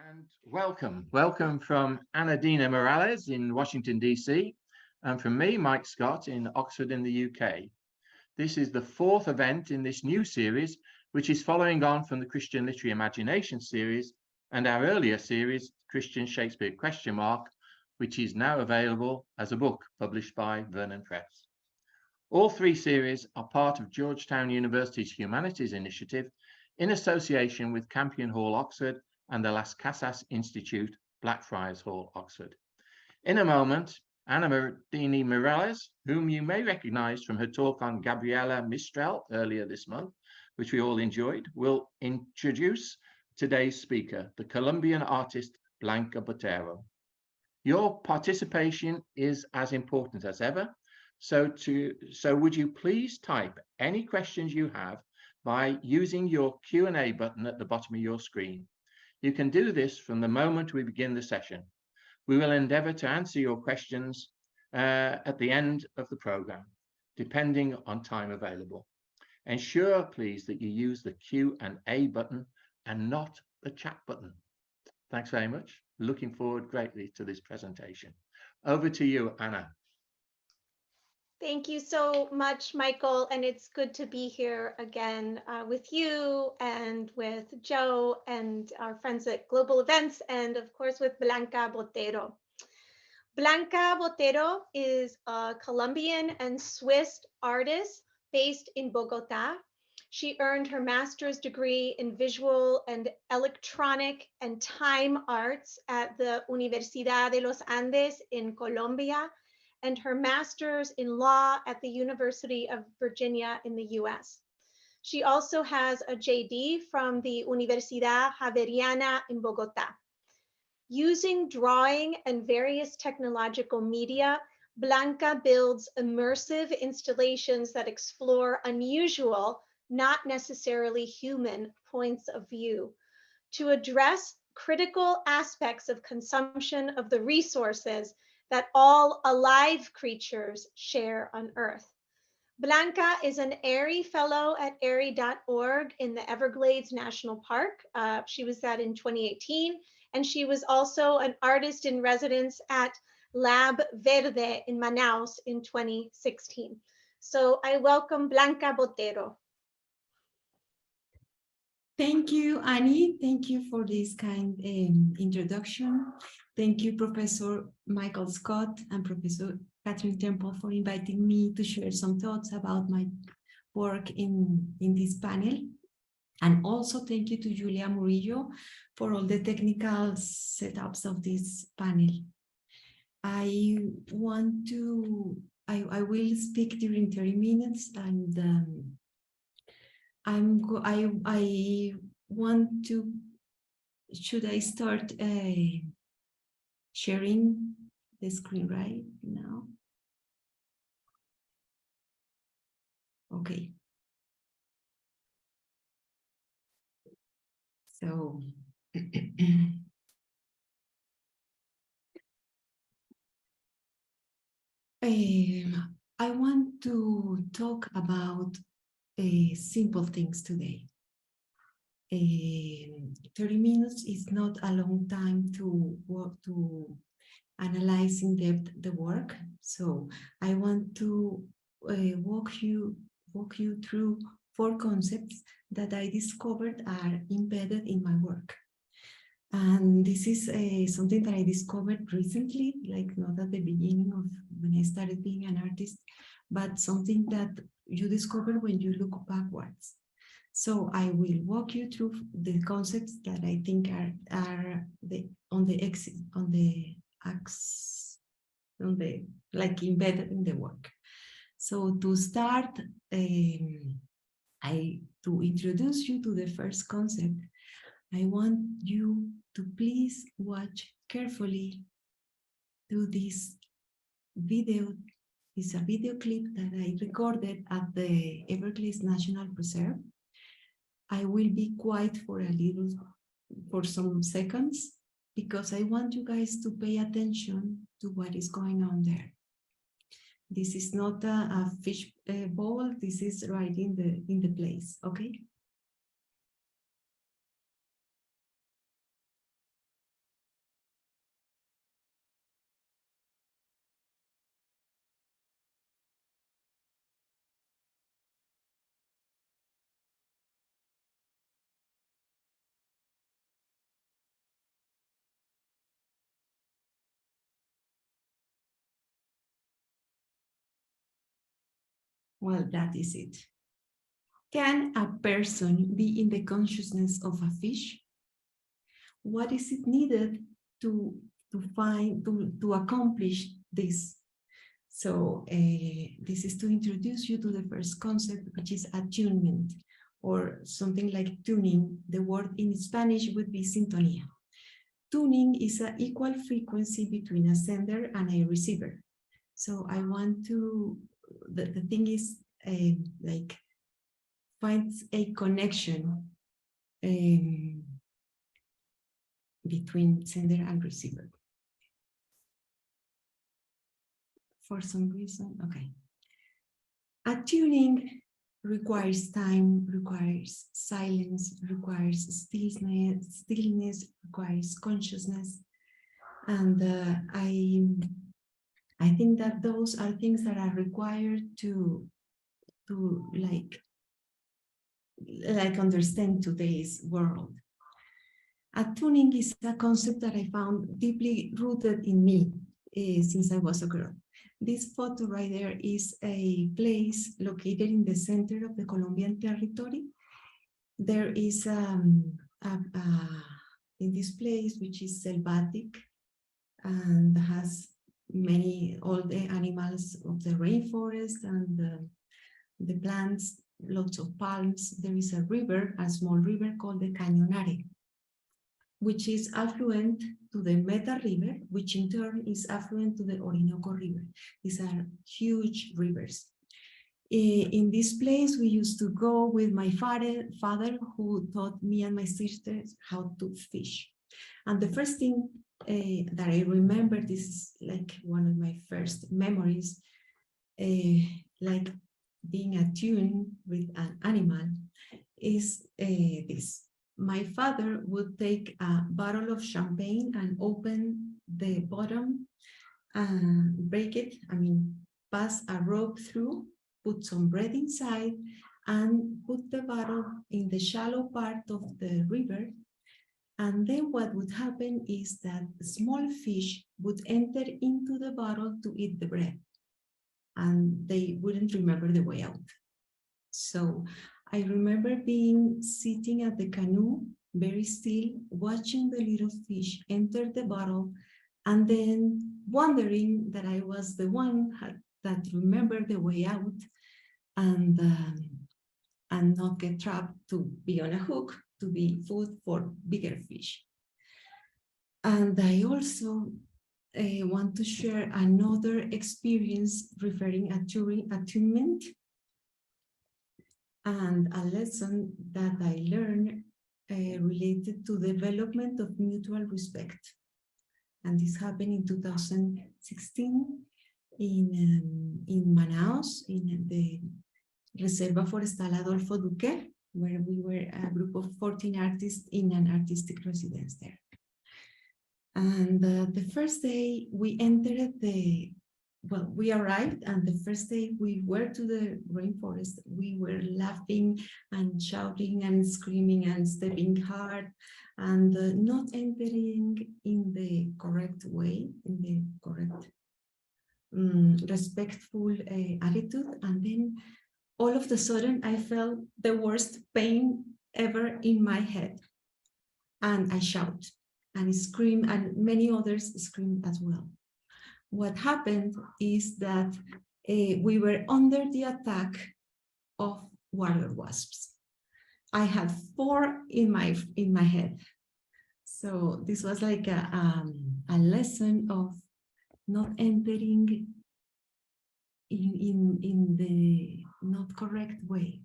And welcome from Anadina Morales in Washington, D.C., and from me, Mike Scott, in Oxford in the UK. This is the fourth event in this new series, which is following on from the Christian Literary Imagination series and our earlier series, Christian Shakespeare ? Which is now available as a book published by Vernon Press. All three series are part of Georgetown University's Humanities Initiative in association with Campion Hall, Oxford, and the Las Casas Institute, Blackfriars Hall, Oxford. In a moment, Ana Martini Morales, whom you may recognize from her talk on Gabriela Mistral earlier this month, which we all enjoyed, will introduce today's speaker, the Colombian artist Blanca Botero. Your participation is as important as ever, so would you please type any questions you have by using your Q&A button at the bottom of your screen. You can do this from the moment we begin the session. We will endeavor to answer your questions at the end of the program, depending on time available. Ensure, please, that you use the Q&A button and not the chat button. Thanks very much. Looking forward greatly to this presentation. Over to you, Ana. Thank you so much, Michael, and it's good to be here again with you and with Joe and our friends at Global Events, and of course with Blanca Botero. Blanca Botero is a Colombian and Swiss artist based in Bogota. She earned her master's degree in visual and electronic and time arts at the Universidad de los Andes in Colombia, and her master's in law at the University of Virginia in the US. She also has a JD from the Universidad Javeriana in Bogota. Using drawing and various technological media, Blanca builds immersive installations that explore unusual, not necessarily human, points of view to address critical aspects of consumption of the resources that all alive creatures share on Earth. Blanca is an AIRI Fellow at AIRI.org in the Everglades National Park. She was that in 2018, and she was also an artist in residence at Lab Verde in Manaus in 2016. So I welcome Blanca Botero. Thank you, Annie. Thank you for this kind introduction. Thank you, Professor Michael Scott and Professor Catherine Temple for inviting me to share some thoughts about my work in this panel. And also thank you to Julia Murillo for all the technical setups of this panel. I will speak during 30 minutes, and I want to, should I start sharing the screen right now? Okay. So I want to talk about simple things today. 30 minutes is not a long time to analyze in depth the work. So I want to walk you through 4 concepts that I discovered are embedded in my work. And this is something that I discovered recently, like not at the beginning of when I started being an artist, but something that you discover when you look backwards. So I will walk you through the concepts that I think are like embedded in the work. So to start, to introduce you to the first concept, I want you to please watch carefully to this video. It's a video clip that I recorded at the Everglades National Preserve. I will be quiet for some seconds, because I want you guys to pay attention to what is going on there. This is not a fish bowl. This is right in the place, okay? Well, that is it. Can a person be in the consciousness of a fish? What is it needed to accomplish this? So this is to introduce you to the first concept, which is attunement, or something like tuning. The word in Spanish would be sintonía. Tuning is an equal frequency between a sender and a receiver. So I want to, the thing is like find a connection between sender and receiver. For some reason, okay. Attuning requires time, requires silence, requires stillness, requires consciousness. And I think that those are things that are required to like understand today's world. Attuning is a concept that I found deeply rooted in me since I was a girl. This photo right there is a place located in the center of the Colombian territory. There is in this place, which is selvatic and has all the animals of the rainforest and the plants, lots of palms. There is a river, a small river called the Cañonare, which is affluent to the Meta River, which in turn is affluent to the Orinoco River. These are huge rivers. In this place, we used to go with my father, who taught me and my sisters how to fish. And the first thing that I remember, this is like one of my first memories, like being attuned with an animal, is this. My father would take a bottle of champagne and open the bottom and break it, pass a rope through, put some bread inside, and put the bottle in the shallow part of the river. And then what would happen is that small fish would enter into the bottle to eat the bread, and they wouldn't remember the way out. So I remember sitting at the canoe, very still, watching the little fish enter the bottle, and then wondering that I was the one that remembered the way out, and not get trapped to be on a hook to be food for bigger fish. And I also want to share another experience referring attunement, and a lesson that I learned related to development of mutual respect. And this happened in 2016 in Manaus, in the Reserva Forestal Adolfo Duque, where we were a group of 14 artists in an artistic residence there. And the first day we entered we arrived, and the first day we were to the rainforest, we were laughing and shouting and screaming and stepping hard and not entering in the correct way, in the correct respectful attitude. And then all of a sudden I felt the worst pain ever in my head, and I shout and scream, and many others screamed as well. What happened is that we were under the attack of water wasps. I had 4 in my head. So this was like a lesson of not entering in the not correct way.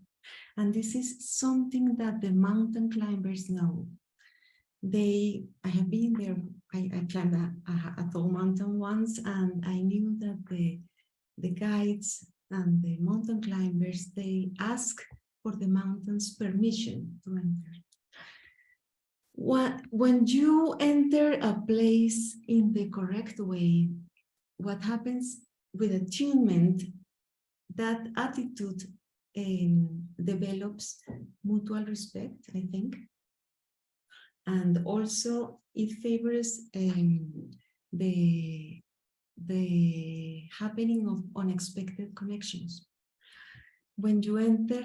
And this is something that the mountain climbers know. I have been there. I climbed a tall mountain once, and I knew that the guides and the mountain climbers, they ask for the mountain's permission to enter. When you enter a place in the correct way, what happens with attunement, that attitude develops mutual respect, I think. And also it favors the happening of unexpected connections. when you enter,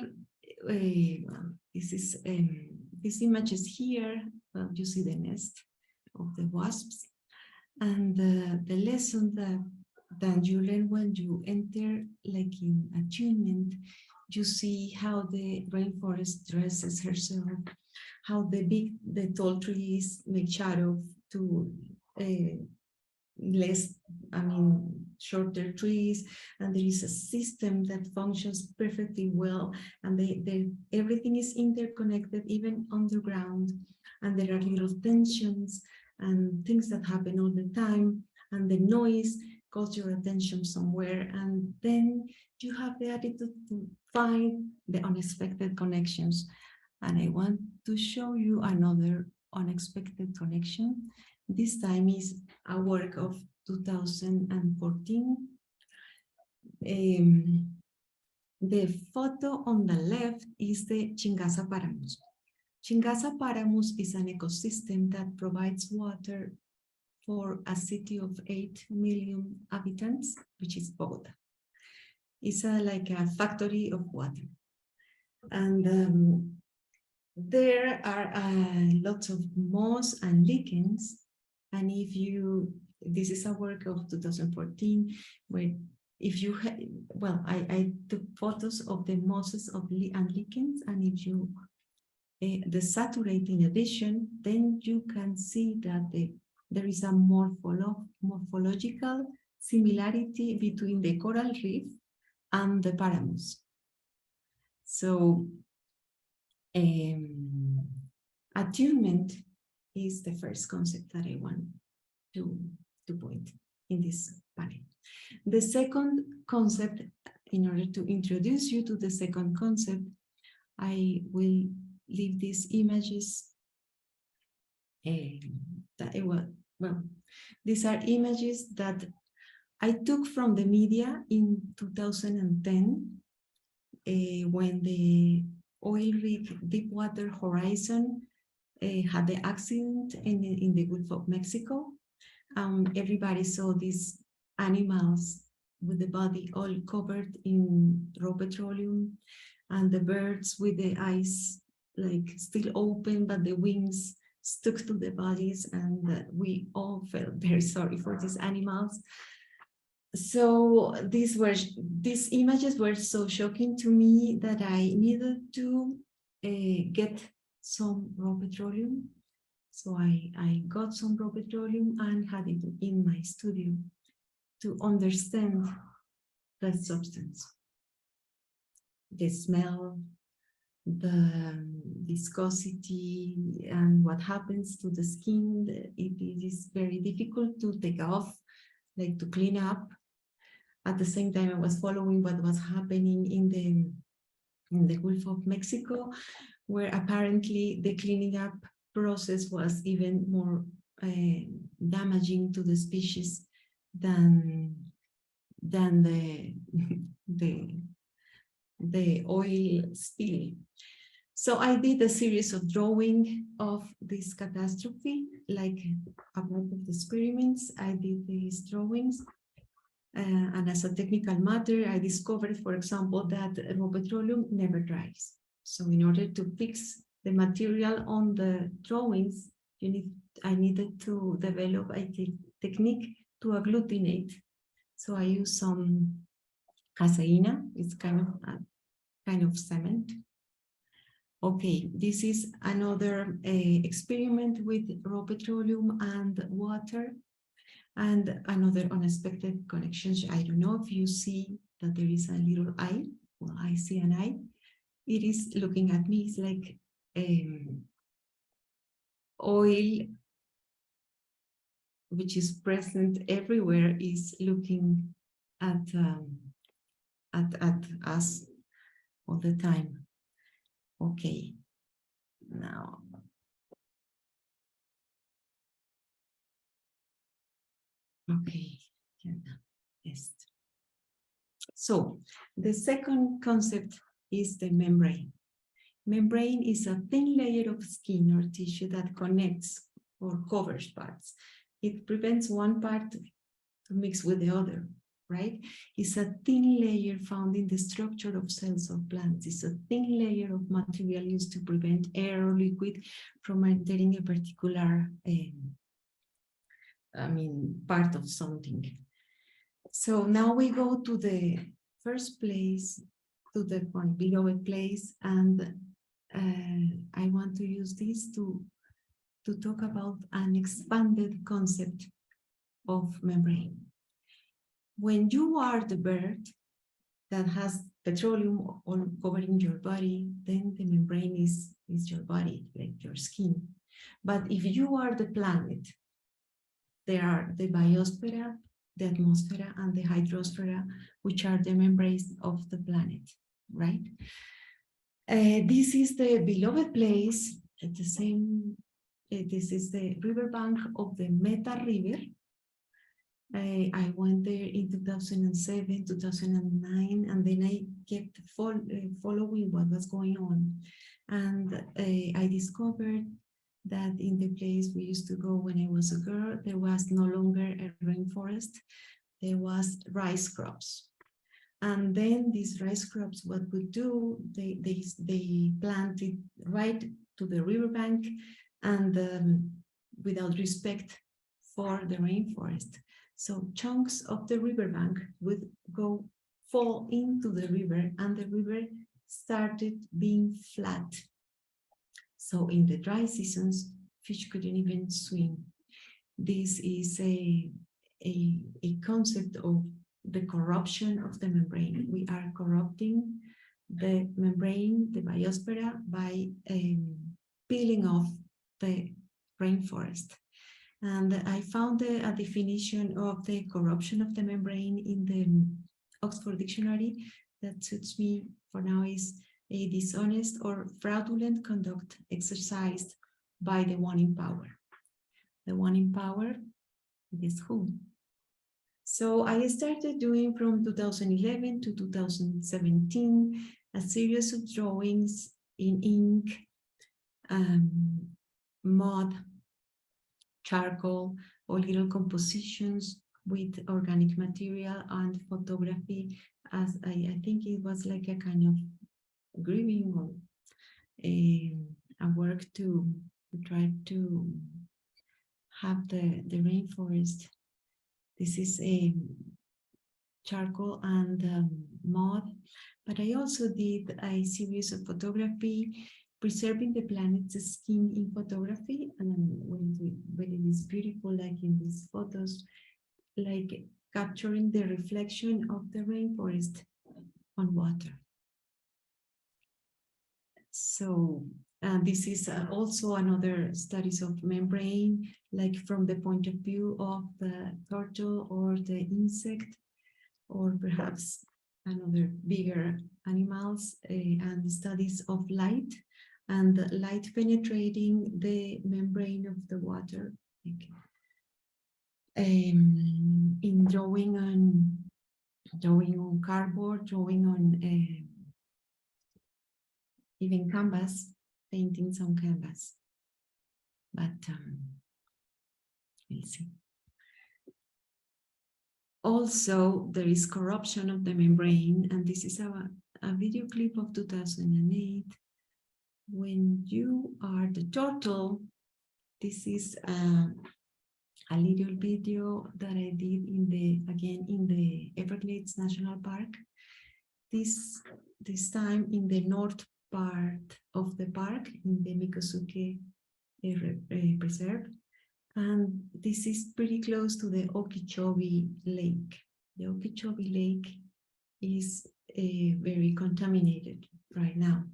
this image is here. You see the nest of the wasps, and the lesson that you learn when you enter, like in attunement, you see how the rainforest dresses herself, how the tall trees make shadow to shorter trees, and there is a system that functions perfectly well, and everything is interconnected, even underground, and there are little tensions and things that happen all the time, and the noise calls your attention somewhere, and then you have the attitude to find the unexpected connections. And I want to show you another unexpected connection. This time is a work of 2014. The photo on the left is the Chingasa Paramus. Chingasa Paramus is an ecosystem that provides water for a city of 8 million inhabitants, which is Bogota. It's like a factory of water. And there are lots of moss and lichens. And this is a work of 2014, where I took photos of the mosses and lichens, and if you desaturate in addition, then you can see that there is a morphological similarity between the coral reef and the Paramus. So attunement is the first concept that I want to point in this panel. The second concept, in order to introduce you to the second concept, I will leave these images. These are images that I took from the media in 2010, when the oil rig Deepwater Horizon had the accident in the Gulf of Mexico. Everybody saw these animals with the body all covered in raw petroleum, and the birds with the eyes like still open, but the wings stuck to the bodies, and we all felt very sorry for these animals. So these images were so shocking to me that I needed to get some raw petroleum. So I got some raw petroleum and had it in my studio to understand the substance, the smell, the viscosity, and what happens to the skin. It is very difficult to take off, like to clean up. At the same time, I was following what was happening in the Gulf of Mexico, where apparently the cleaning up process was even more damaging to the species than the oil spill. So I did a series of drawing of this catastrophe, like a part of the experiments. I did these drawings. And as a technical matter, I discovered, for example, that raw petroleum never dries. So in order to fix the material on the drawings, I needed to develop a technique to agglutinate. So I used some caseina. It's kind of cement. Okay, this is another experiment with raw petroleum and water. And another unexpected connections. I don't know if you see that there is a little eye. Well, I see an eye. It is looking at me. It's like oil, which is present everywhere, is looking at us all the time. Okay, now. Okay, yes. So the second concept is the membrane. Membrane is a thin layer of skin or tissue that connects or covers parts. It prevents one part to mix with the other. right? It's a thin layer found in the structure of cells of plants. It's a thin layer of material used to prevent air or liquid from entering a particular, part of something. So now we go to the first place, to the point beloved place, and I want to use this to talk about an expanded concept of membrane. When you are the bird that has petroleum all covering your body, then the membrane is your body, like your skin. But if you are the planet, there are the biosphere, the atmosphere, and the hydrosphere, which are the membranes of the planet, right? This is the beloved place at the same. This is the riverbank of the Meta River. I went there in 2007, 2009, and then I kept following what was going on. And I discovered that in the place we used to go when I was a girl, there was no longer a rainforest, there was rice crops. And then these rice crops, what would do, they planted right to the riverbank and without respect for the rainforest. So chunks of the riverbank would fall into the river, and the river started being flat. So in the dry seasons, fish couldn't even swim. This is a concept of the corruption of the membrane. We are corrupting the membrane, the biosphere, by peeling off the rainforest. And I found a definition of the corruption of the membrane in the Oxford Dictionary that suits me for now. Is a dishonest or fraudulent conduct exercised by the one in power. The one in power is who? So I started doing from 2011 to 2017 a series of drawings in ink, mud, charcoal, or little compositions with organic material and photography, as I think it was like a kind of grieving or a work to try to have the rainforest. This is a charcoal and mud, but I also did a series of photography preserving the planet's skin in photography, and when it is beautiful, like in these photos, like capturing the reflection of the rainforest on water. So this is also another studies of membrane, like from the point of view of the turtle or the insect, or perhaps another bigger animals, and studies of light and light penetrating the membrane of the water. In drawing on cardboard, drawing on even canvas, paintings on canvas. But we'll see. Also, there is corruption of the membrane, and this is a video clip of 2008. When you are the turtle, this is a little video that I did in the Everglades National Park. This time in the north part of the park, in the Miccosukee Preserve, and this is pretty close to the Okeechobee Lake. The Okeechobee Lake is very contaminated right now.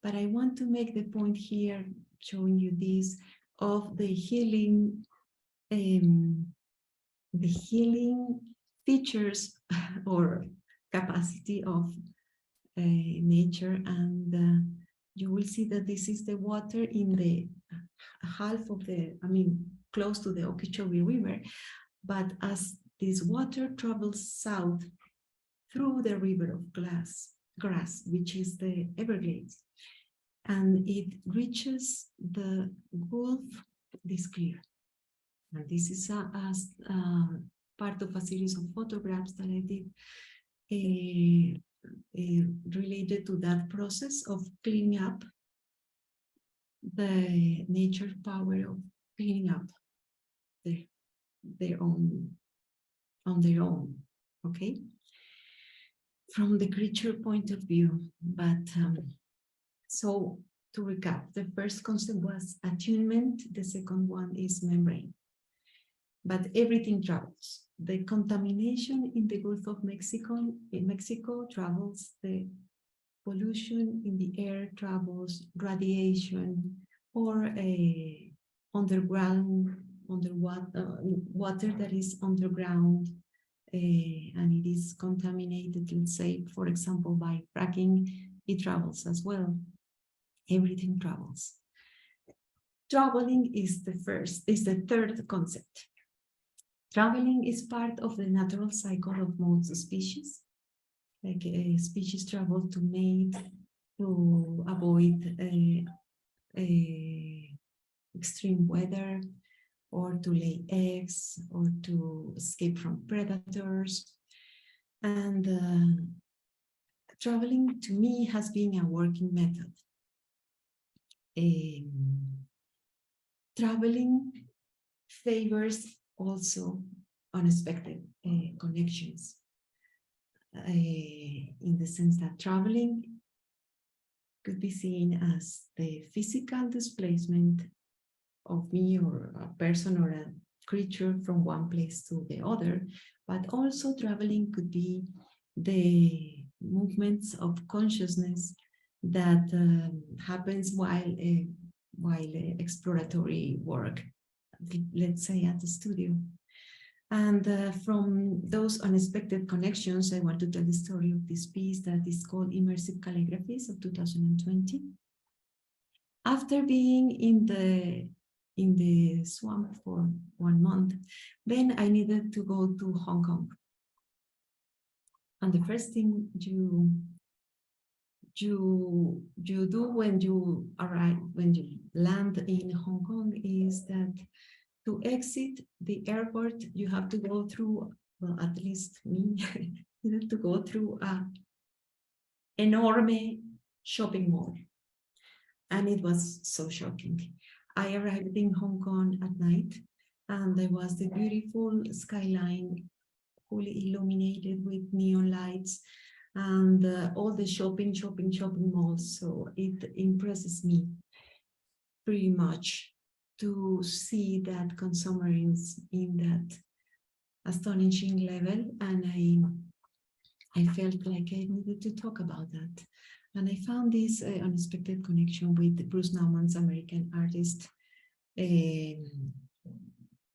But I want to make the point here, showing you this, of the healing features or capacity of nature. And you will see that this is the water in the half of the, close to the Okeechobee River. But as this water travels south through the river of grass, which is the Everglades, and it reaches the Gulf, this clear. And this is part of a series of photographs that I did related to that process of cleaning up, the nature power of cleaning up their own on their own, okay, from the creature point of view. But so to recap, the first concept was attunement, the second one is membrane. But everything travels. The contamination in the Gulf of Mexico travels, the pollution in the air travels, radiation, or water that is underground, and it is contaminated, let's say, for example, by fracking, it travels as well. Everything travels. Traveling is the third concept. Traveling is part of the natural cycle of most species. Like species travel to mate, to avoid extreme weather, or to lay eggs, or to escape from predators. And traveling to me has been a working method. Traveling favors also unexpected connections, in the sense that traveling could be seen as the physical displacement of me or a person or a creature from one place to the other, but also traveling could be the movements of consciousness that happens while exploratory work, let's say at the studio. And from those unexpected connections, I want to tell the story of this piece that is called Immersive Calligraphies of 2020. After being in the swamp for 1 month, then I needed to go to Hong Kong. And the first thing you do when you arrive, when you land in Hong Kong, is that to exit the airport, you have to go through, well, at least me, you have to go through an enormous shopping mall. And it was so shocking. I arrived in Hong Kong at night, and there was the beautiful skyline, fully illuminated with neon lights, and all the shopping malls. So it impresses me pretty much to see that consumerism in that astonishing level, and I felt like I needed to talk about that. And I found this unexpected connection with Bruce Nauman's American artist,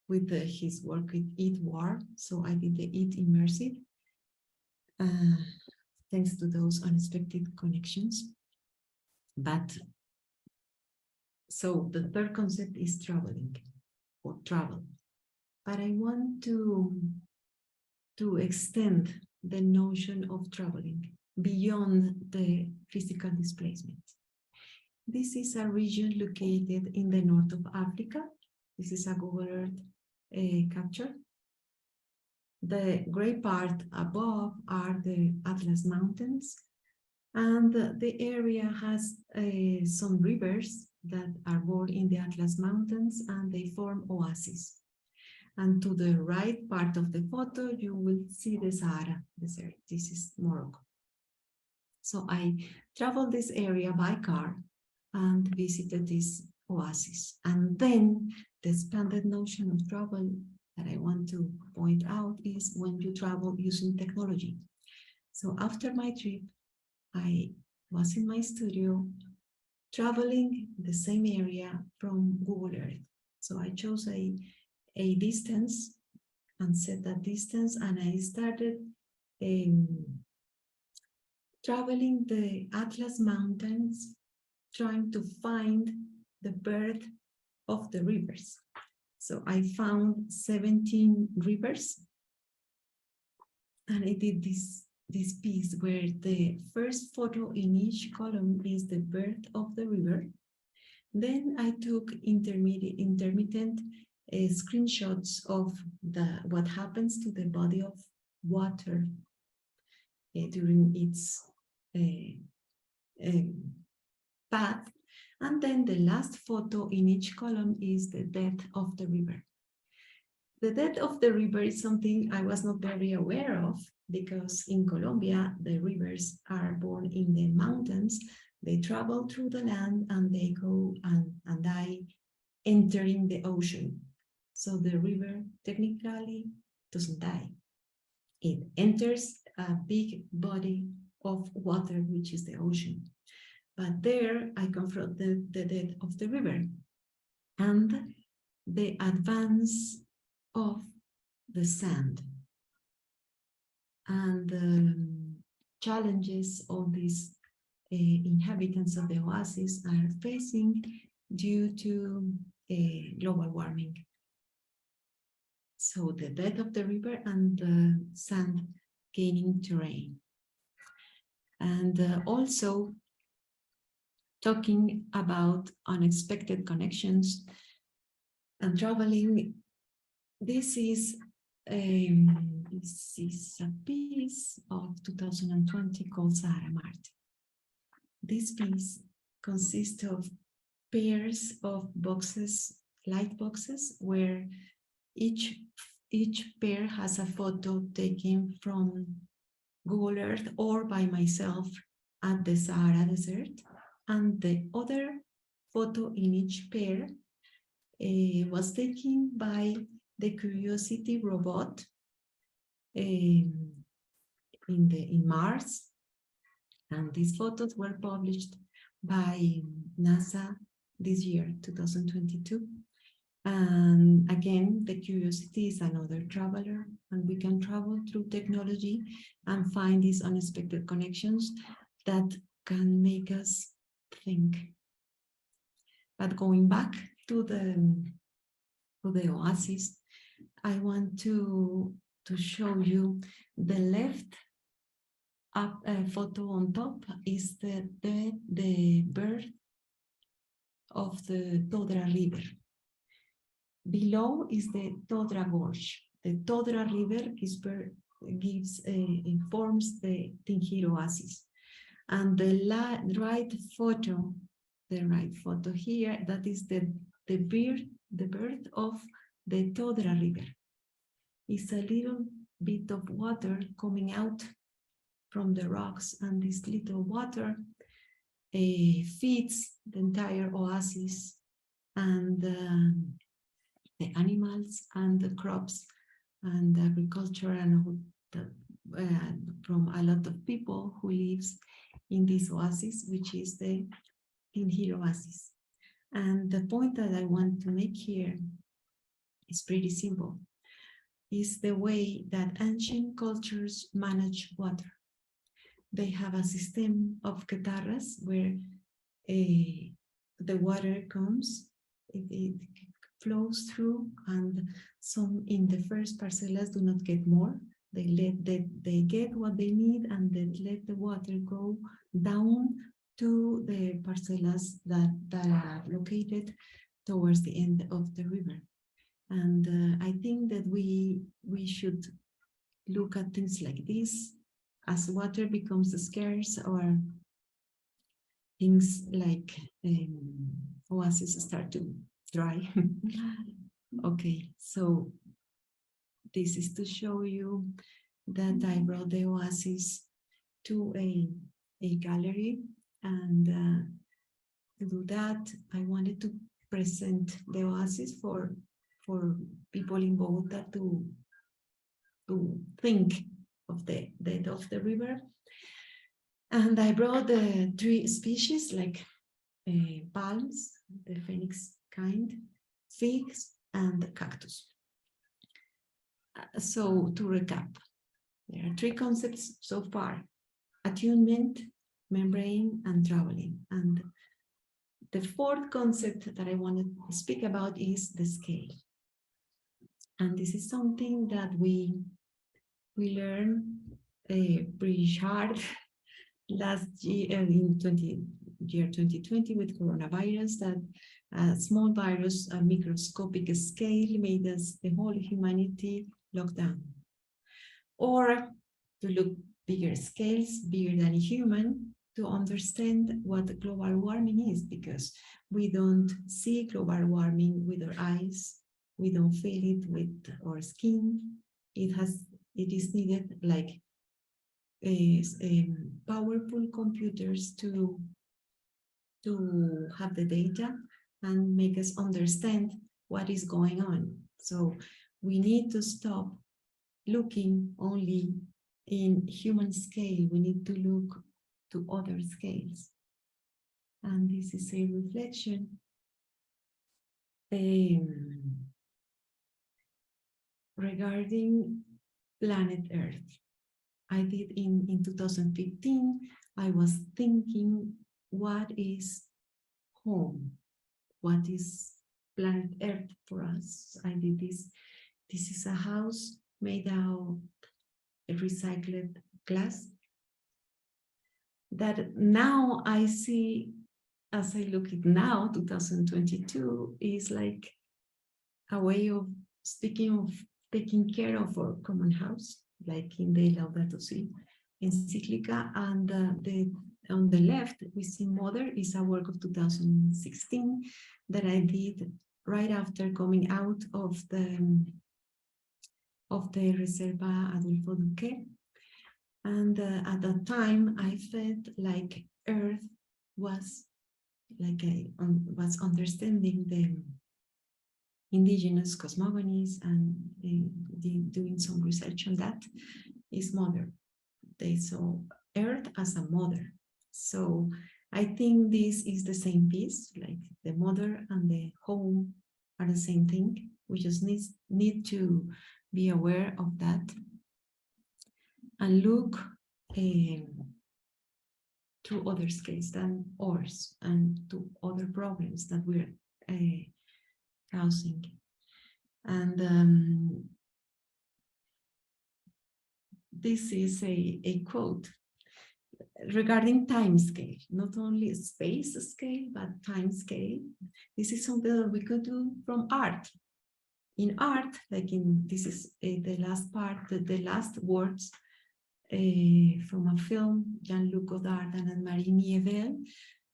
with his work with Eat War. So I did the Eat Immersive, thanks to those unexpected connections. But so the third concept is traveling, or travel. But I want to extend the notion of traveling beyond the physical displacement. This is a region located in the north of Africa. This is a Google Earth capture. The gray part above are the Atlas Mountains, and the area has some rivers that are born in the Atlas Mountains, and they form oases. And to the right part of the photo, you will see the Sahara Desert. This is Morocco. So I traveled this area by car and visited this oasis. And then the expanded notion of travel that I want to point out is when you travel using technology. So after my trip, I was in my studio traveling the same area from Google Earth. So I chose a distance and set that distance, and I started traveling the Atlas Mountains, trying to find the birth of the rivers. So I found 17 rivers, and I did this piece where the first photo in each column is the birth of the river. Then I took intermittent screenshots of what happens to the body of water during its path. And then the last photo in each column is the depth of the river. The depth of the river is something I was not very aware of, because in Colombia, the rivers are born in the mountains. They travel through the land and they go and die entering the ocean. So the river technically doesn't die. It enters a big body of water, which is the ocean. But there I confront the depth of the river and the advance of the sand and the challenges all these inhabitants of the oasis are facing due to global warming. So the depth of the river and the sand gaining terrain. And also talking about unexpected connections and traveling. This is a piece of 2020 called Sahara Marte. This piece consists of pairs of boxes, light boxes, where each pair has a photo taken from Google Earth or by myself at the Sahara Desert, and the other photo in each pair was taken by the Curiosity robot in Mars, and these photos were published by NASA this year, 2022. And again, the Curiosity is another traveler, and we can travel through technology and find these unexpected connections that can make us think. But going back to the oasis, I want to show you the left up photo on top is the birth of the Todra River. Below is the Todra Gorge. The Todra River informs the Tinjir Oasis. And the right photo here, that is the birth of the Todra River. It's a little bit of water coming out from the rocks, and this little water feeds the entire oasis and the animals and the crops and agriculture and from a lot of people who lives in this oasis, which is the Tinjir Oasis. And the point that I want to make here is pretty simple. Is the way that ancient cultures manage water. They have a system of guitarras where the water comes, it flows through, and some in the first parcelas do not get more. They get what they need, and they let the water go down to the parcelas that are located towards the end of the river. And I think that we should look at things like this as water becomes scarce, or things like oases start to dry. Okay, so this is to show you that I brought the oasis to a gallery, and to do that, I wanted to present the oasis for people involved that to think of the depth of the river. And I brought the 3 species like palms, the phoenix kind, figs, and cactus. So to recap, there are 3 concepts so far: attunement, membrane, and traveling. And the 4th concept that I want to speak about is the scale. And this is something that we learned pretty hard last year in year 2020 with coronavirus, that a small virus, a microscopic scale, made us, the whole humanity, lock down. Or to look bigger scales, bigger than human, to understand what global warming is, because we don't see global warming with our eyes, we don't feel it with our skin. It is needed like powerful computers to have the data and make us understand what is going on. So we need to stop looking only in human scale. We need to look to other scales. And this is a reflection regarding planet Earth. I did in 2015, I was thinking, what is home? What is planet Earth for us? I did this. This is a house made out of recycled glass that now I see, as I look at now, 2022, is like a way of speaking of taking care of our common house, like in the Laudato Si encyclica. And on the left, we see Mother is a work of 2016 that I did right after coming out of the Reserva Adolfo Duque. And at that time, I felt like Earth was like was understanding the indigenous cosmogonies, and doing some research on that is Mother. They saw Earth as a mother. So I think this is the same piece, like the mother and the home are the same thing. We just need to be aware of that and look to other scales than ours and to other problems that we're causing. And this is a quote regarding time scale, not only space scale, but time scale. This is something that we could do from art. In art, like this is the last part, the last words from a film, Jean-Luc Godard and Anne-Marie Miéville,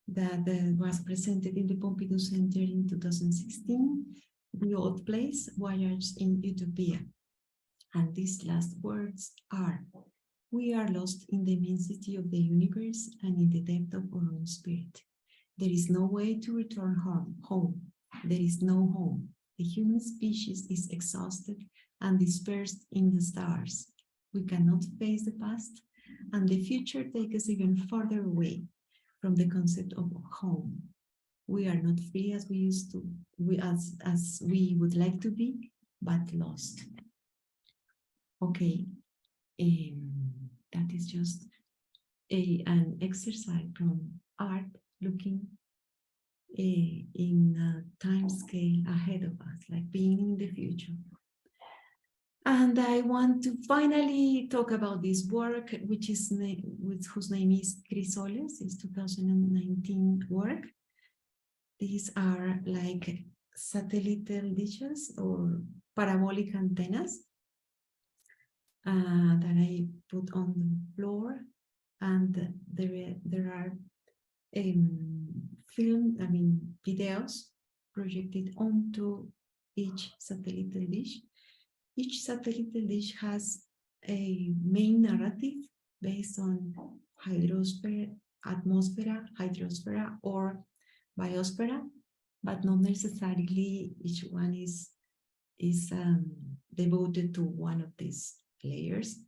that was presented in the Pompidou Center in 2016, The Old Place, Voyage in Utopia. And these last words are, we are lost in the immensity of the universe and in the depth of our own spirit. There is no way to return home. There is no home. The human species is exhausted and dispersed in the stars. We cannot face the past, and the future takes us even further away from the concept of home. We are not free as we used to, as we would like to be, but lost. Okay, that is just an exercise from art looking in a time scale ahead of us, like being in the future. And I want to finally talk about this work, whose name is Chrysoles. It's 2019 work. These are like satellite dishes or parabolic antennas that I put on the floor, and there are videos projected onto each satellite dish. Each satellite dish has a main narrative based on hydrosphere, atmosphere, hydrosphere, or biosphere, but not necessarily each one is devoted to one of these layers.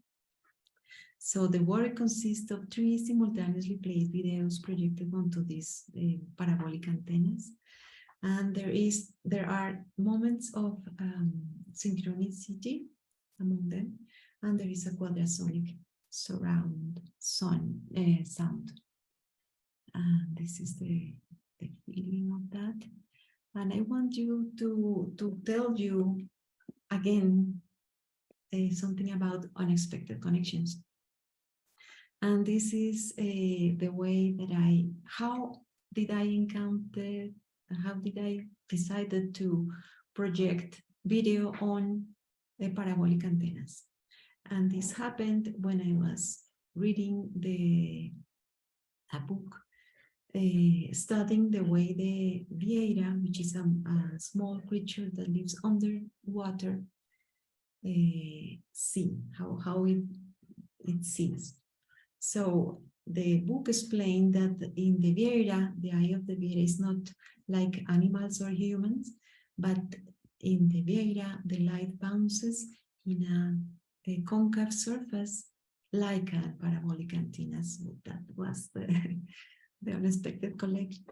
So the work consists of 3 simultaneously played videos projected onto these parabolic antennas. And there are moments of synchronicity among them, and there is a quadrasonic surround sound. And this is the feeling of that. And I want you to tell you again something about unexpected connections. And this is the way that how did I encounter, how did I decided to project video on the parabolic antennas. And this happened when I was reading a book studying the way the vieira, which is a small creature that lives underwater, see how it sees. So the book explained that in the vieira, the eye of the vieira is not like animals or humans, but in the vieira, the light bounces in a concave surface like a parabolic antenna. So that was the unexpected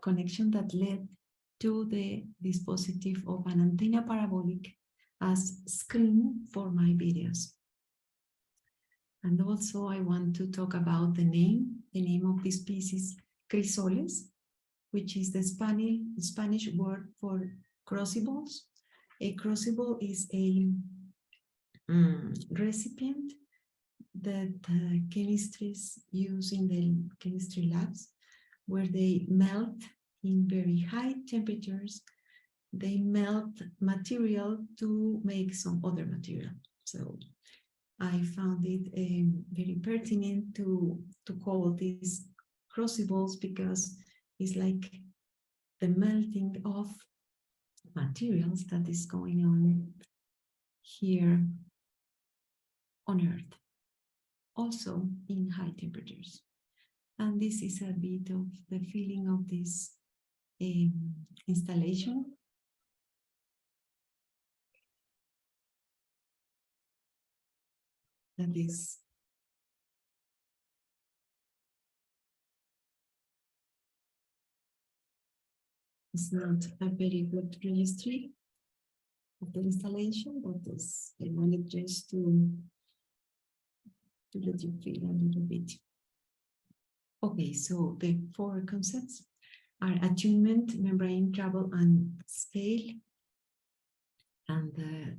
connection that led to the dispositive of an antenna parabolic as screen for my videos. And also I want to talk about the name. The name of this piece is crisoles, which is the Spanish word for crucibles. A crucible is a recipient that chemists use in the chemistry labs, where they melt in very high temperatures. They melt material to make some other material. So I found it very pertinent to call these crucibles, because it's like the melting of materials that is going on here on Earth, also in high temperatures. And this is a bit of the feeling of this installation. That is it's not a very good registry of the installation, but I wanted just to let you feel a little bit. Okay, so the 4 concepts are attunement, membrane, travel, and scale. And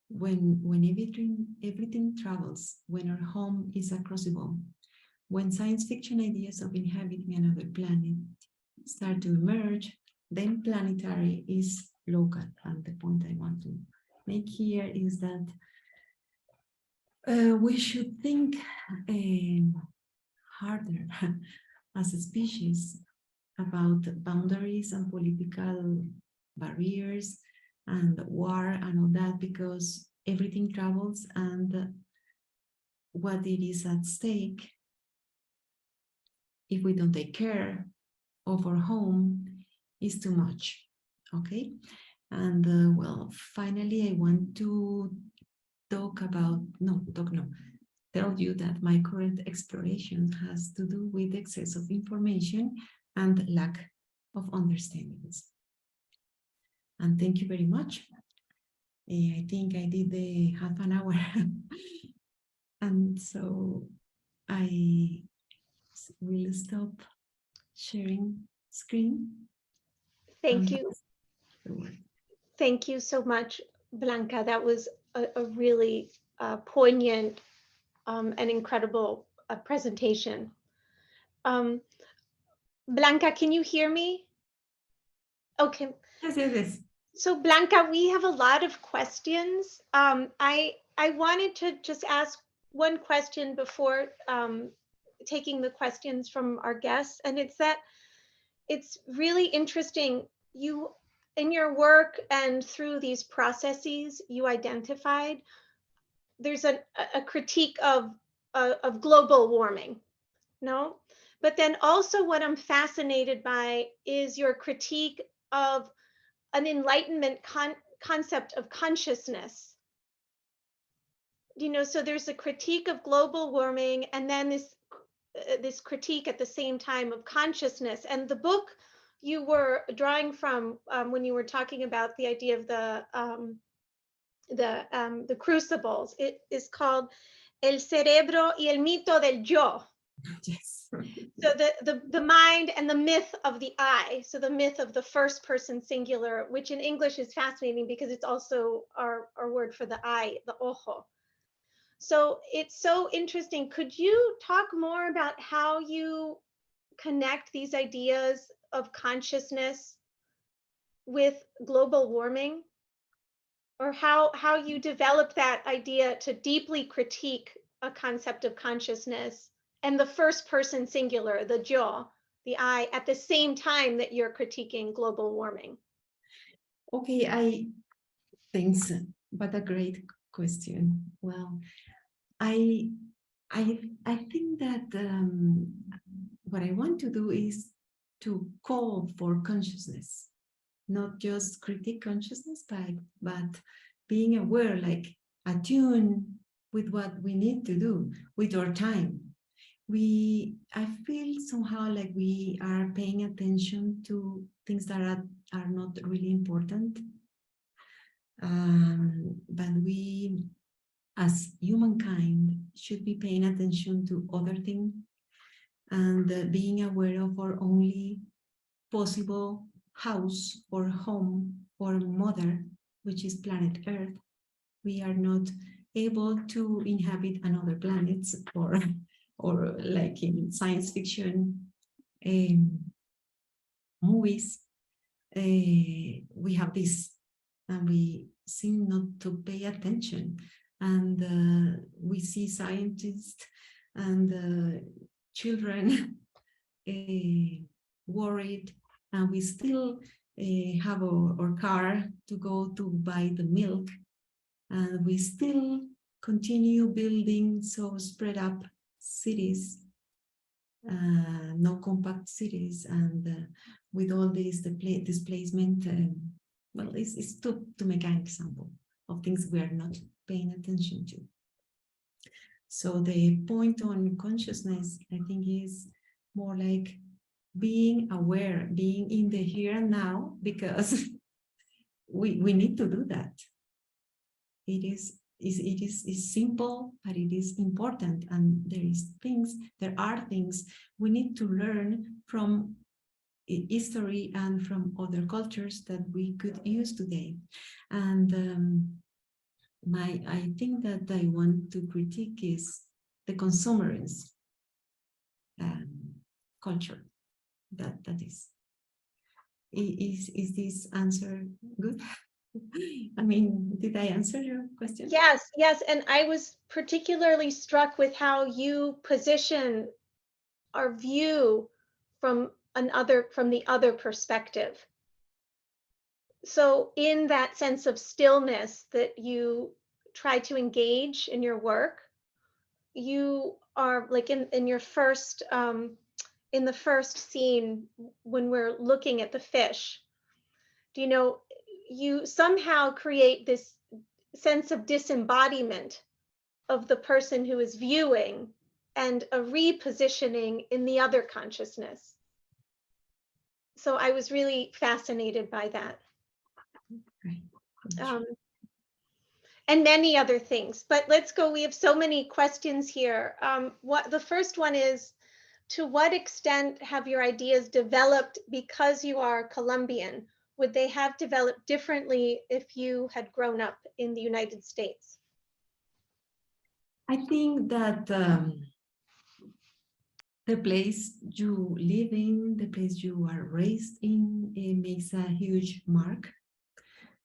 when everything travels, when our home is a crucible, when science fiction ideas of inhabiting another planet start to emerge, then planetary is local. And the point I want to make here is that we should think harder as a species about boundaries and political barriers and war and all that, because everything travels, and what it is at stake if we don't take care of our home is too much. Okay, and well, finally I want to tell you that my current exploration has to do with excess of information and lack of understandings. And thank you very much. I think I did the half an hour. And so I will stop sharing screen. Thank you. Thank you so much, Blanca. That was a really poignant and incredible presentation. Blanca, can you hear me? Okay. Yes. So Blanca, we have a lot of questions. I wanted to just ask one question before taking the questions from our guests, and it's that it's really interesting. You, in your work and through these processes, you identified there's a critique of global warming, no? But then also what I'm fascinated by is your critique of an enlightenment concept of consciousness. You know, so there's a critique of global warming, and then this critique at the same time of consciousness. And the book you were drawing from when you were talking about the idea of the crucibles, it is called El Cerebro y el Mito del Yo. Yes. So the mind and the myth of the I, so the myth of the first person singular, which in English is fascinating because it's also our word for the I, the ojo. So it's so interesting. Could you talk more about how you connect these ideas of consciousness with global warming, or how you develop that idea to deeply critique a concept of consciousness and the first person singular, the yo, the I, at the same time that you're critiquing global warming? Okay, thanks. What a great question. Well, I think that what I want to do is to call for consciousness, not just critique consciousness, but being aware, like attune with what we need to do with our time. I feel somehow like we are paying attention to things that are not really important. But we, as humankind, should be paying attention to other things and being aware of our only possible house or home or mother, which is planet Earth. We are not able to inhabit another planets, or like in science fiction movies, we have this, and we seem not to pay attention. And we see scientists and children worried, and we still have our car to go to buy the milk, and we still continue building so spread up cities, no compact cities, and with all this displacement. Well, it's to make an example of things we are not paying attention to. So the point on consciousness, I think, is more like being aware, being in the here and now, because we need to do that. It is simple, but it is important, and there are things we need to learn from history and from other cultures that we could use today. And I think that I want to critique is the consumerism culture. That is this answer good? I mean, did I answer your question? Yes, yes. And I was particularly struck with how you position our view from the other perspective. So in that sense of stillness that you try to engage in your work, you are like in your first in the first scene when we're looking at the fish, you somehow create this sense of disembodiment of the person who is viewing and a repositioning in the other consciousness. So I was really fascinated by that. Right. And many other things, but let's go. We have so many questions here. What the first one is, to what extent have your ideas developed because you are Colombian? Would they have developed differently if you had grown up in the United States? I think that the place you live in, the place you are raised in, it makes a huge mark.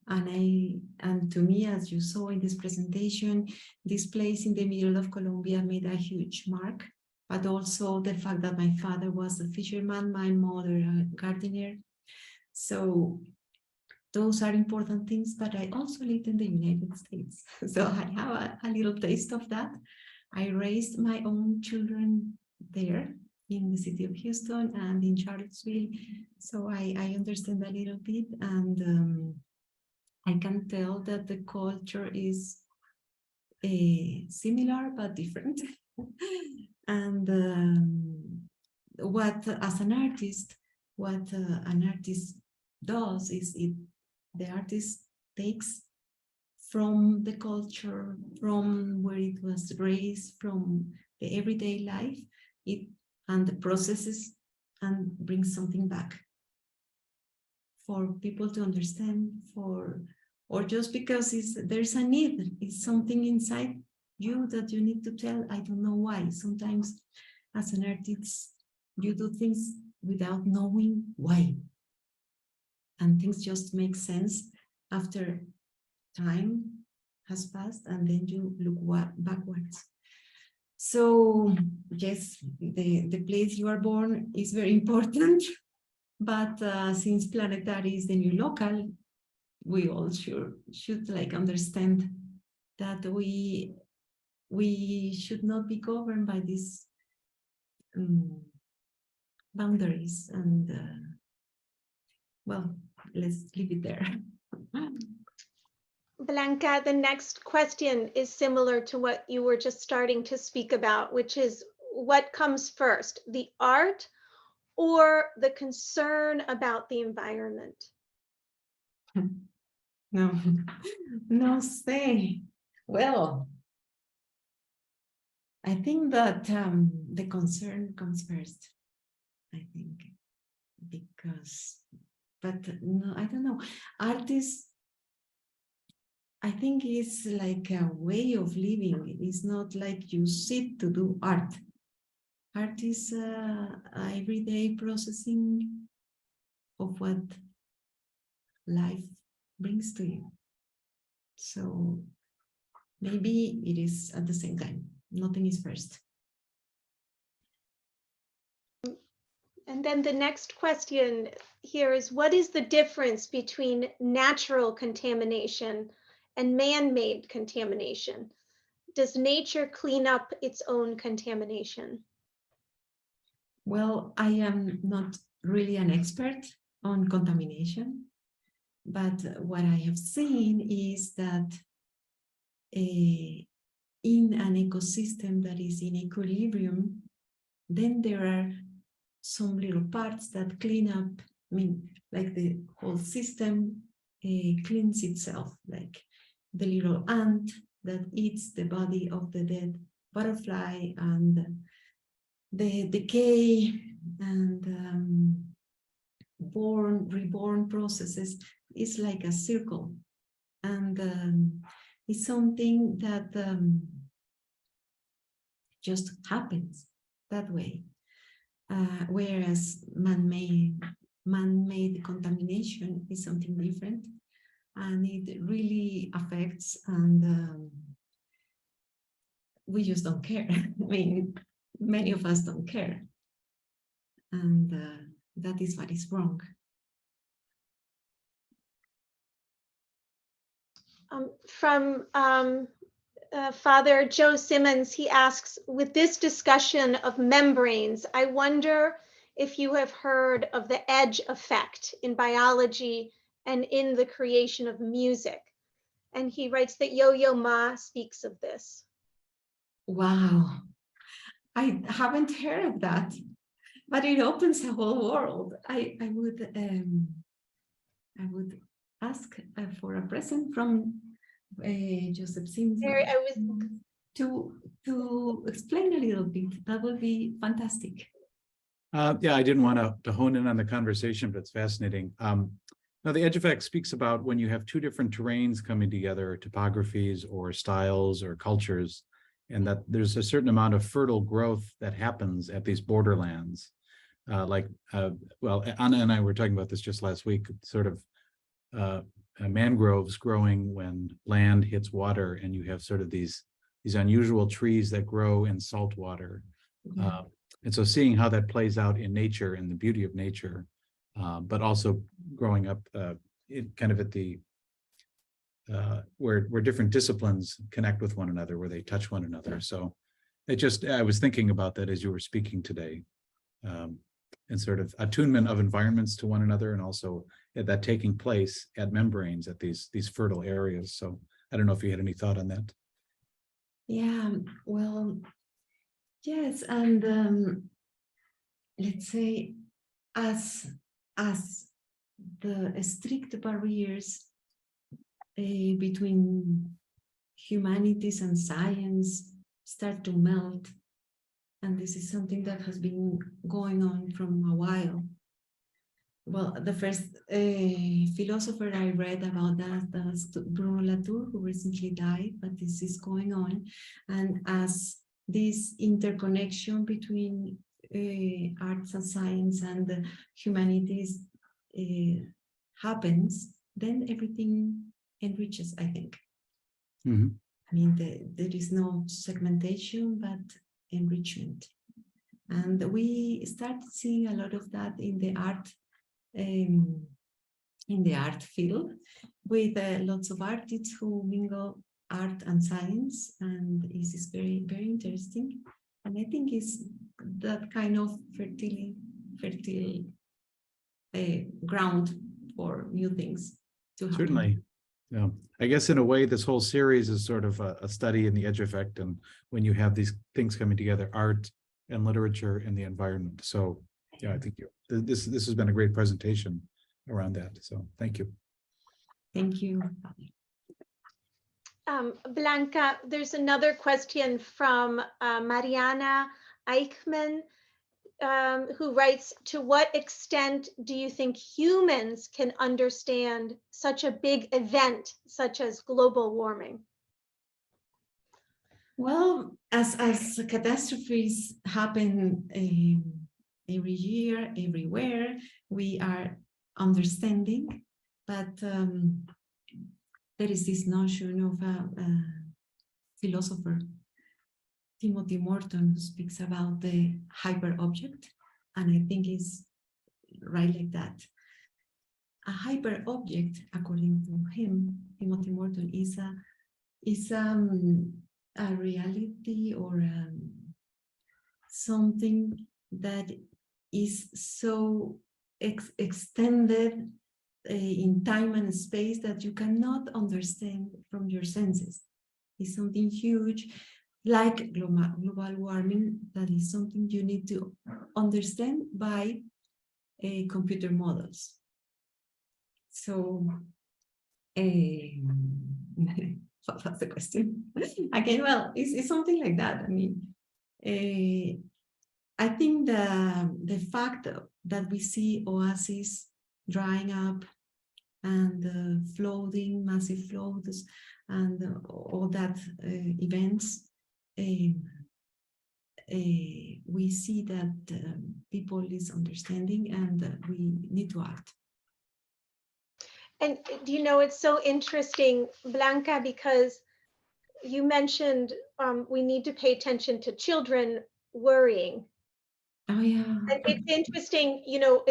And to me, as you saw in this presentation, this place in the middle of Colombia made a huge mark, but also the fact that my father was a fisherman, my mother a gardener. So those are important things, but I also lived in the United States. So I have a little taste of that. I raised my own children there in the city of Houston and in Charlottesville. So I understand a little bit, and I can tell that the culture is similar but different. And what an artist does is the artist takes from the culture, from where it was raised, from the everyday life, and the processes, and brings something back for people to understand, or just because there's a need, it's something inside you that you need to tell. I don't know why. Sometimes as an artist, you do things without knowing why. And things just make sense after time has passed, and then you look backwards. So yes, the place you are born is very important, but since Planetary is the new local, we all should like understand that we should not be governed by these boundaries, and well, let's leave it there. Blanca, the next question is similar to what you were just starting to speak about, which is what comes first, the art or the concern about the environment? No say. Well, I think that the concern comes first, I think, because, but no, I don't know. Artists, I think it's like a way of living. It's not like you sit to do art. Art is everyday processing of what life brings to you. So maybe it is at the same time. Nothing is first. And then the next question here is, what is the difference between natural contamination and man-made contamination? Does nature clean up its own contamination? Well, I am not really an expert on contamination, but what I have seen is that in an ecosystem that is in equilibrium, then there are some little parts that clean up. I mean, like the whole system cleans itself, like the little ant that eats the body of the dead butterfly, and the decay and reborn processes is like a circle, and it's something that just happens that way. Whereas man-made contamination is something different, and it really affects, and we just don't care. I mean, many of us don't care, and that is what is wrong. From Father Joe Simmons, he asks, with this discussion of membranes, I wonder if you have heard of the edge effect in biology and in the creation of music. And he writes that Yo-Yo Ma speaks of this. Wow, I haven't heard of that, but it opens a whole world. I would ask for a present from Joseph Sims to explain a little bit. That would be fantastic. Yeah, I didn't want to hone in on the conversation, but it's fascinating. Now, the edge effect speaks about when you have two different terrains coming together, topographies or styles or cultures, and that there's a certain amount of fertile growth that happens at these borderlands. Well, Anna and I were talking about this just last week, sort of mangroves growing when land hits water, and you have sort of these unusual trees that grow in salt water. And so seeing how that plays out in nature and the beauty of nature, but also growing up kind of at the where different disciplines connect with one another, where they touch one another. So I was thinking about that as you were speaking today, and sort of attunement of environments to one another, and also that taking place at membranes at these fertile areas. So I don't know if you had any thought on that. Yeah, well, yes, and let's say as the strict barriers between humanities and science start to melt, and this is something that has been going on from a while, well, the first philosopher I read about that's Bruno Latour, who recently died, but this is going on. And as this interconnection between arts and science and the humanities happens, then everything enriches, I think. Mhm. I mean, there is no segmentation, but enrichment. And we started seeing a lot of that in the art field, with lots of artists who mingle art and science, and this is very, very interesting. And I think it's that kind of fertile ground for new things to happen. Certainly. Yeah, I guess in a way, this whole series is sort of a study in the edge effect, and when you have these things coming together, art and literature and the environment. So yeah, I think this has been a great presentation around that. So thank you. Thank you. Blanca, there's another question from Mariana Eichmann, who writes, to what extent do you think humans can understand such a big event such as global warming? Well, as catastrophes happen every year, everywhere, we are understanding, but there is this notion of a philosopher, Timothy Morton, who speaks about the hyper object, and I think it's right like that. A hyper object, according to him, Timothy Morton, is a reality or something that is so extended in time and space that you cannot understand from your senses. It's something huge, like global warming, that is something you need to understand by computer models. So, what was the question? Again, well, it's something like that. I mean, I think the fact that we see oases drying up and flooding, massive floods, and all that events, we see that people is understanding, and we need to act. And you know, it's so interesting, Blanca, because you mentioned we need to pay attention to children worrying. Oh yeah. And it's interesting, you know,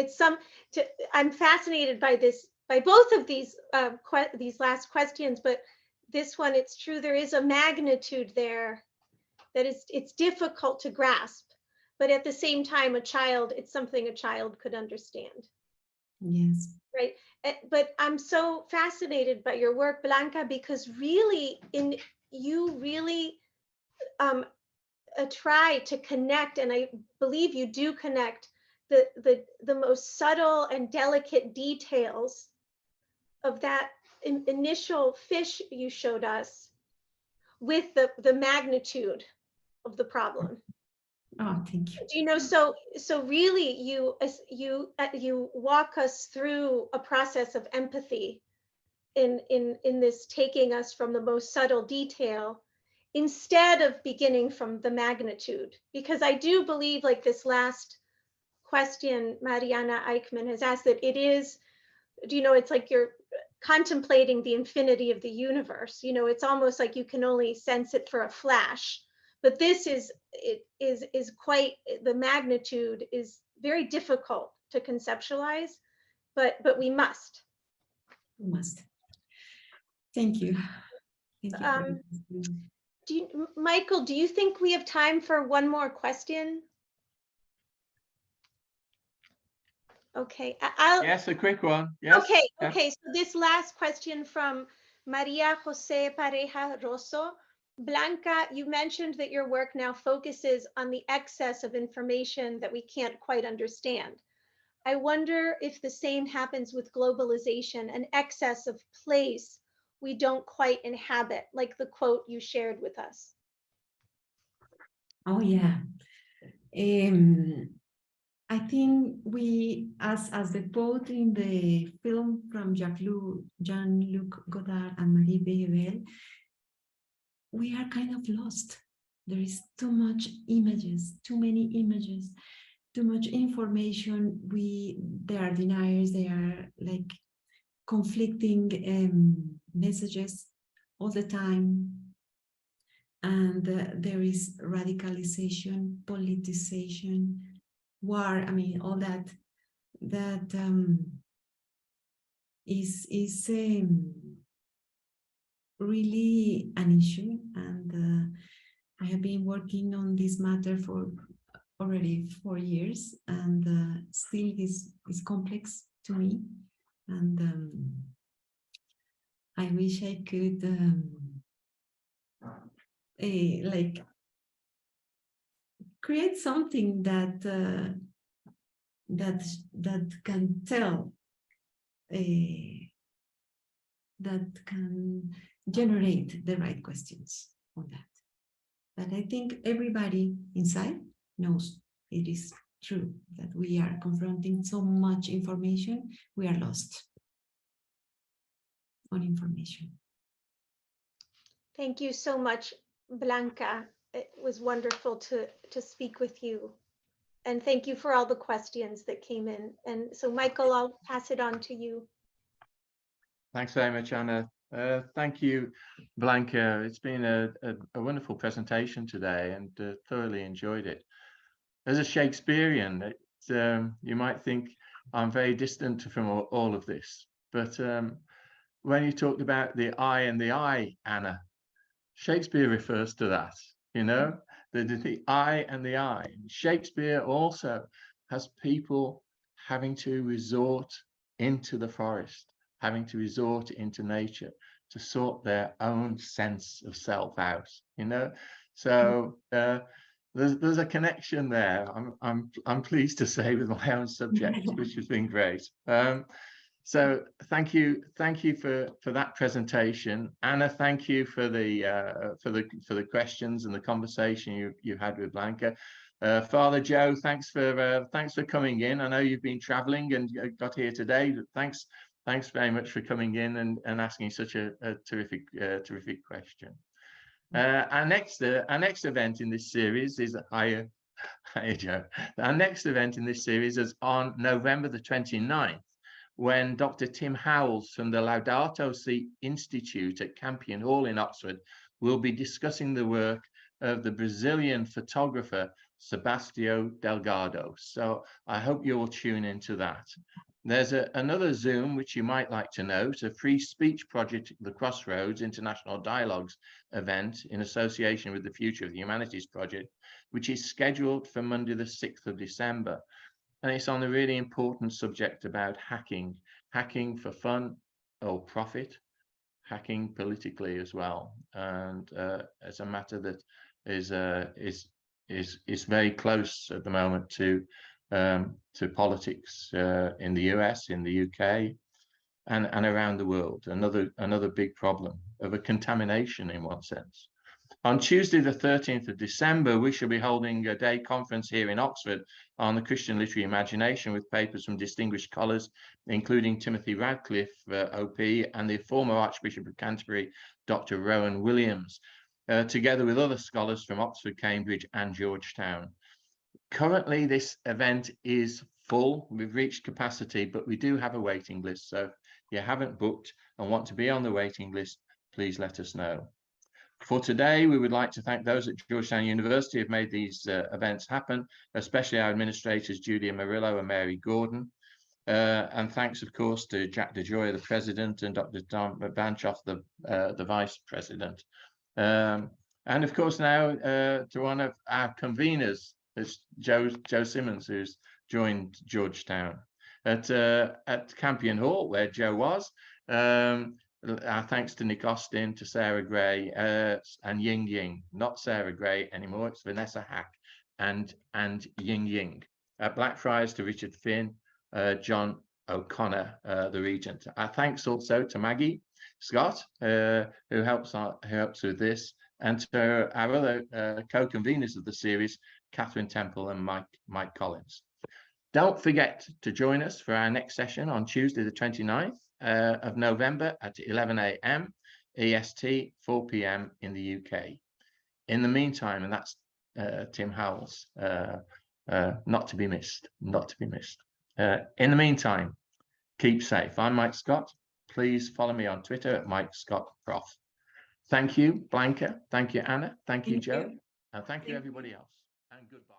I'm fascinated by this, by both of these last questions, but this one, it's true, there is a magnitude there that it's difficult to grasp, but at the same time, it's something a child could understand. Yes. Right. But I'm so fascinated by your work, Blanca, because really you really try to connect, and I believe you do connect the most subtle and delicate details of that initial fish you showed us with the magnitude of the problem. Oh, thank you. You know, so really you walk us through a process of empathy in this, taking us from the most subtle detail instead of beginning from the magnitude, because I do believe, like this last question Mariana Eichmann has asked, that it is, you know, it's like you're contemplating the infinity of the universe. You know, it's almost like you can only sense it for a flash. But this is quite, the magnitude is very difficult to conceptualize, but we must. We must. Thank you. Thank you. Michael, do you think we have time for one more question? Okay, Yes, a quick one. Yes. Okay. So this last question from Maria Jose Pareja Rosso. Blanca, you mentioned that your work now focuses on the excess of information that we can't quite understand. I wonder if the same happens with globalization, an excess of place we don't quite inhabit, like the quote you shared with us. Oh yeah. I think we, as the quote in the film from Jean-Luc Godard and Marie Beyebel, we are kind of lost. There is too much images, too many images, too much information. There are deniers, there are like conflicting messages all the time. And there is radicalization, politicization, war. I mean, all that is really an issue. And I have been working on this matter for already 4 years, and still is complex to me. And I wish I could like create something that can tell, that can generate the right questions on that. But I think everybody inside knows it is true that we are confronting so much information, we are lost on information. Thank you so much, Blanca. It was wonderful to speak with you. And thank you for all the questions that came in. And so, Michael, I'll pass it on to you. Thanks very much, Anna. Thank you, Blanca. It's been a wonderful presentation today, and thoroughly enjoyed it. As a Shakespearean, you might think I'm very distant from all of this, but when you talked about the eye and the eye, Anna, Shakespeare refers to that, you know, the eye and the eye. Shakespeare also has people having to resort into the forest, having to resort into nature to sort their own sense of self out, you know. So there's a connection there. I'm pleased to say, with my own subject, which has been great. So thank you for that presentation, Anna. Thank you for the questions and the conversation you had with Blanca. Father Joe, thanks for coming in. I know you've been traveling and got here today. Thanks very much for coming in and asking such a terrific question. Our next event in this series is Hiya Joe. Our next event in this series is on November the 29th. When Dr. Tim Howells from the Laudato Si Institute at Campion Hall in Oxford will be discussing the work of the Brazilian photographer Sebastião Delgado. So I hope you will tune into that. There's another Zoom, which you might like to note, a free speech project at the Crossroads International Dialogues event in association with the Future of the Humanities Project, which is scheduled for Monday the 6th of December. And it's on a really important subject about hacking for fun or profit, hacking politically as well. And it's a matter that is very close at the moment to politics in the US, in the UK, and around the world. Another big problem of a contamination in one sense. On Tuesday, the 13th of December, we shall be holding a day conference here in Oxford on the Christian literary imagination with papers from distinguished scholars, including Timothy Radcliffe, OP, and the former Archbishop of Canterbury, Dr. Rowan Williams, together with other scholars from Oxford, Cambridge, and Georgetown. Currently, this event is full. We've reached capacity, but we do have a waiting list. So if you haven't booked and want to be on the waiting list, please let us know. For today, we would like to thank those at Georgetown University who have made these events happen, especially our administrators, Julia Murillo and Mary Gordon. And thanks, of course, to Jack DeJoy, the president, and Dr. Tom Banchoff, the vice president. And of course, now to one of our conveners, it's Joe Simmons, who's joined Georgetown at Campion Hall, where Joe was. Our thanks to Nick Austin, to Sarah Gray, and Ying Ying. Not Sarah Gray anymore, it's Vanessa Hack and Ying Ying. At Blackfriars, to Richard Finn, John O'Connor, the regent. Our thanks also to Maggie Scott, who helps with this, and to our other co-conveners of the series, Catherine Temple and Mike Collins. Don't forget to join us for our next session on Tuesday, the 29th of November at 11 a.m. EST, 4 p.m. in the UK. In the meantime, and that's Tim Howells, not to be missed, not to be missed. In the meantime, keep safe. I'm Mike Scott. Please follow me on Twitter at Mike Scott Prof. Thank you, Blanca. Thank you, Anna. Thank you, Joe. And thank you, everybody else. And goodbye.